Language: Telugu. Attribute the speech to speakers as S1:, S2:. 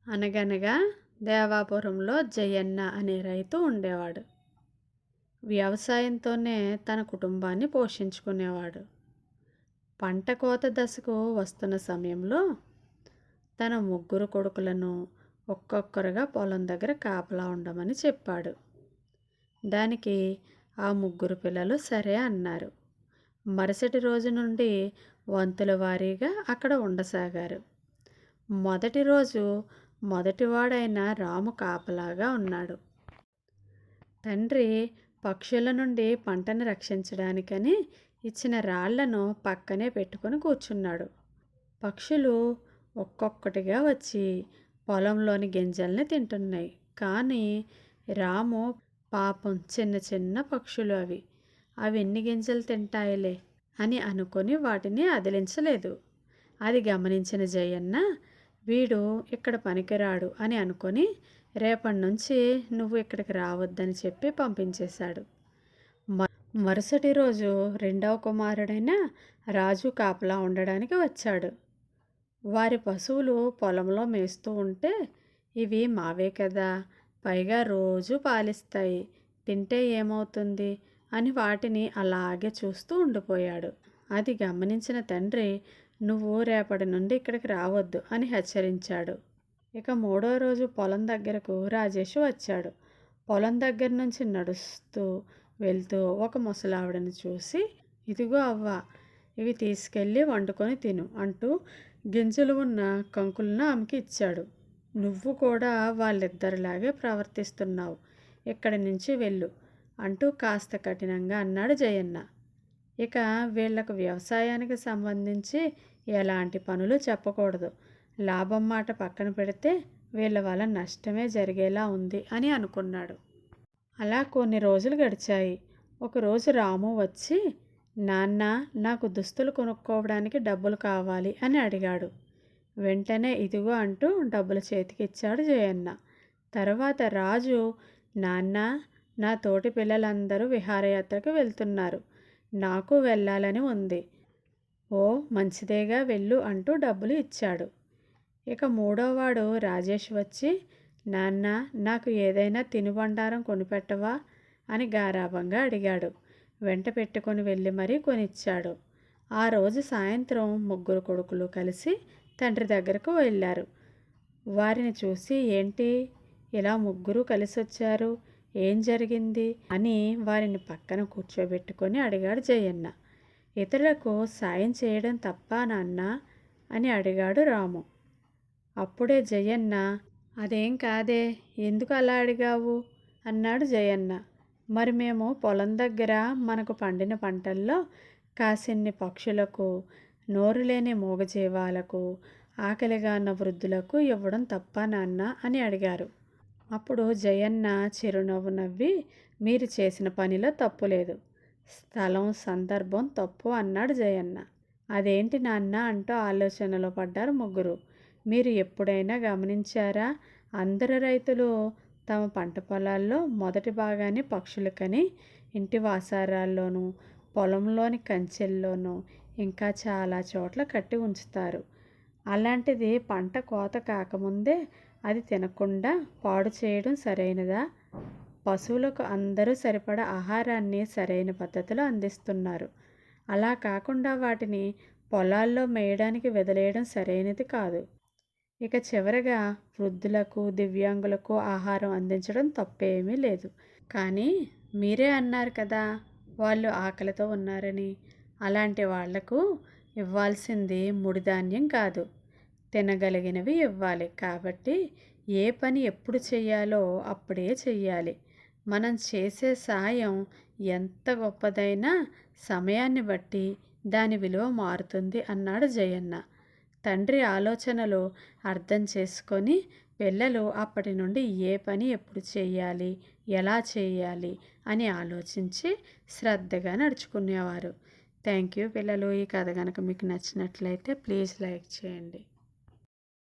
S1: అనగనగా దేవాపురంలో జయన్న అనే రైతు ఉండేవాడు. వ్యవసాయంతోనే తన కుటుంబాన్ని పోషించుకునేవాడు. పంట కోత దశకు వస్తున్న సమయంలో తన ముగ్గురు కొడుకులను ఒక్కొక్కరుగా పొలం దగ్గర కాపలా ఉండమని చెప్పాడు. దానికి ఆ ముగ్గురు పిల్లలు సరే అన్నారు. మరుసటి రోజు నుండి వంతుల వారీగా అక్కడ ఉండసాగారు. మొదటి రోజు మొదటివాడైన రాము కాపలాగా ఉన్నాడు. తండ్రి పక్షుల నుండి పంటను రక్షించడానికని ఇచ్చిన రాళ్లను పక్కనే పెట్టుకొని కూర్చున్నాడు. పక్షులు ఒక్కొక్కటిగా వచ్చి పొలంలోని గింజల్ని తింటున్నాయి. కానీ రాము పాపం చిన్న చిన్న పక్షులు అవి ఎన్ని గింజలు తింటాయిలే అని అనుకొని వాటిని అదిలించలేదు. అది గమనించిన జయన్న వీడు ఇక్కడ పనికిరాడు అని అనుకొని రేపటి నుంచి నువ్వు ఇక్కడికి రావద్దని చెప్పి పంపించేశాడు. మరుసటి రోజు రెండవ కుమారుడైన రాజు కాపలా ఉండడానికి వచ్చాడు. వారి పశువులు పొలంలో మేస్తూ ఉంటే ఇవి మావే కదా, పైగా రోజు పాలిస్తాయి, తింటే ఏమవుతుంది అని వాటిని అలాగే చూస్తూ ఉండిపోయాడు. అది గమనించిన తండ్రి నువ్వు రేపటి నుండి ఇక్కడికి రావద్దు అని హెచ్చరించాడు. ఇక మూడో రోజు పొలం దగ్గరకు రాజేష్ వచ్చాడు. పొలం దగ్గర నుంచి నడుస్తూ వెళ్తూ ఒక ముసలావిడని చూసి, ఇదిగో అవ్వ, ఇవి తీసుకెళ్ళి వండుకొని తిను అంటూ గింజలు ఉన్న కంకులను ఆమెకి ఇచ్చాడు. నువ్వు కూడా వాళ్ళిద్దరిలాగే ప్రవర్తిస్తున్నావు, ఇక్కడి నుంచి వెళ్ళు అంటూ కాస్త కఠినంగా అన్నాడు జయన్న. ఇక వీళ్లకు వ్యవసాయానికి సంబంధించి ఎలాంటి పనులు చెప్పకూడదు, లాభం మాట పక్కన పెడితే వీళ్ళ వల్ల నష్టమే జరిగేలా ఉంది అని అనుకున్నాడు. అలా కొన్ని రోజులు గడిచాయి. ఒకరోజు రాము వచ్చి, నాన్న, నాకు దుస్తులు కొనుక్కోవడానికి డబ్బులు కావాలి అని అడిగాడు. వెంటనే ఇదిగో అంటూ డబ్బులు చేతికి ఇచ్చాడు జయన్న. తర్వాత రాజు, నాన్న, నా తోటి పిల్లలందరూ విహారయాత్రకు వెళ్తున్నారు, నాకు వెళ్ళాలని ఉంది. ఓ మంచిదేగా, వెళ్ళు అంటూ డబ్బులు ఇచ్చాడు. ఇక మూడోవాడు రాజేష్ వచ్చి, నాన్న, నాకు ఏదైనా తినుబండారం కొనిపెట్టవా అని గారాబంగా అడిగాడు. వెంట పెట్టుకొని వెళ్ళి మరీ కొనిచ్చాడు. ఆ రోజు సాయంత్రం ముగ్గురు కొడుకులు కలిసి తండ్రి దగ్గరకు వెళ్ళారు. వారిని చూసి, ఏంటి ఇలా ముగ్గురు కలిసి వచ్చారు, ఏం జరిగింది అని వారిని పక్కన కూర్చోబెట్టుకొని అడిగాడు జయన్న. ఇతరులకు సాయం చేయడం తప్పా నాన్న అని అడిగాడు రాము. అప్పుడే జయన్న, అదేం కాదే, ఎందుకు అలా అడిగావు అన్నాడు జయన్న. మరి మేము పొలం దగ్గర మనకు పండిన పంటల్లో కాసిన్ని పక్షులకు, నోరు లేని మూగజీవాలకు, ఆకలిగా ఉన్న వృద్ధులకు ఇవ్వడం తప్పా నాన్న అని అడిగారు. అప్పుడు జయన్న చిరునవ్వు నవ్వి, మీరు చేసిన పనిలో తప్పు లేదు, స్థలం సందర్భం తప్పు అన్నాడు జయన్న. అదేంటి నాన్న అంటూ ఆలోచనలో పడ్డారు ముగ్గురు. మీరు ఎప్పుడైనా గమనించారా, అందరు రైతులు తమ పంట పొలాల్లో మొదటి భాగాన్ని పక్షులకని ఇంటి వాసారాల్లోనూ, పొలంలోని కంచెల్లోనూ, ఇంకా చాలా చోట్ల కట్టి ఉంచుతారు. అలాంటిది పంట కోత కాకముందే అది తినకుండా పాడు చేయడం సరైనదా? పశువులకు అందరూ సరిపడా ఆహారాన్ని సరైన పద్ధతిలో అందిస్తున్నారు. అలా కాకుండా వాటిని పొలాల్లో మేయడానికి వదిలేయడం సరైనది కాదు. ఇక చివరగా వృద్ధులకు, దివ్యాంగులకు ఆహారం అందించడం తప్పేమీ లేదు. కానీ మీరే అన్నారు కదా వాళ్ళు ఆకలితో ఉన్నారని. అలాంటి వాళ్లకు ఇవ్వాల్సింది ముడిధాన్యం కాదు, తినగలిగినవి ఇవ్వాలి. కాబట్టి ఏ పని ఎప్పుడు చెయ్యాలో అప్పుడే చెయ్యాలి. మనం చేసే సాయం ఎంత గొప్పదైనా సమయాన్ని బట్టి దాని విలువ మారుతుంది అన్నాడు జయన్న. తండ్రి ఆలోచనలు అర్థం చేసుకొని పిల్లలు అప్పటి నుండి ఏ పని ఎప్పుడు చేయాలి, ఎలా చేయాలి అని ఆలోచించి శ్రద్ధగా నడుచుకునేవారు. థ్యాంక్ యూ పిల్లలు. ఈ కథ కనుక మీకు నచ్చినట్లయితే ప్లీజ్ లైక్ చేయండి.